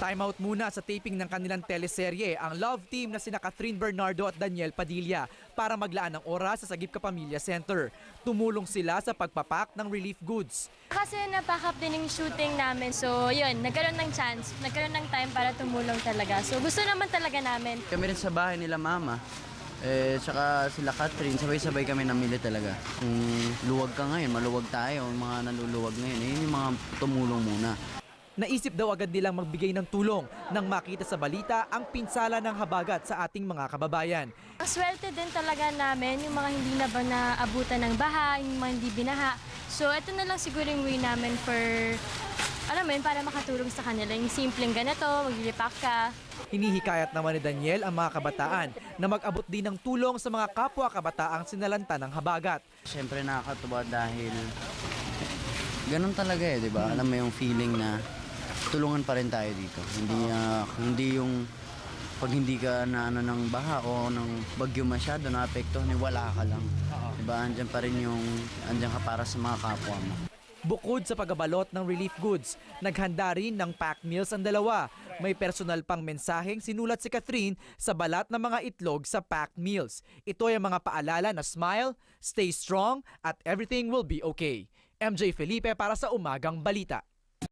Timeout muna sa taping ng kanilang teleserye ang love team na sina Catherine Bernardo at Daniel Padilla para maglaan ng oras sa Sagip Kapamilya Center. Tumulong sila sa pagpapak ng relief goods. Kasi napack up din yung shooting namin. So yun, nagkaroon ng chance, nagkaroon ng time para tumulong talaga. So gusto naman talaga namin. Kami rin sa bahay nila mama, tsaka sila Catherine, sabay-sabay kami namili talaga. Kung luwag ka ngayon, maluwag tayo, mga naluluwag ngayon, yung mga tumulong muna. Naisip daw agad nilang magbigay ng tulong nang makita sa balita ang pinsala ng habagat sa ating mga kababayan. Ang swerte din talaga namin, yung mga hindi na ba naabutan ng baha, yung mga hindi binaha. So ito na lang siguro yung way namin for, alam mo yun, para makatulong sa kanila. Yung simpleng ganito, maglilipak ka. Hinihikayat naman ni Daniel ang mga kabataan na mag-abot din ng tulong sa mga kapwa kabataang sinalanta ng habagat. Siyempre nakakatuwa dahil ganun talaga di ba? Alam mo yung feeling na tulungan pa rin tayo dito. Hindi yung pag hindi ka na ng baha o ng bagyo masyado na apektuhan, wala ka lang. Diba? Andiyan pa rin andiyan ka para sa mga kapwa mo. Bukod sa pagbabalot ng relief goods, naghanda rin ng packed meals ang dalawa. May personal pang mensaheng sinulat si Catherine sa balat ng mga itlog sa packed meals. Ito ay mga paalala na smile, stay strong, at everything will be okay. MJ Felipe para sa Umagang Balita.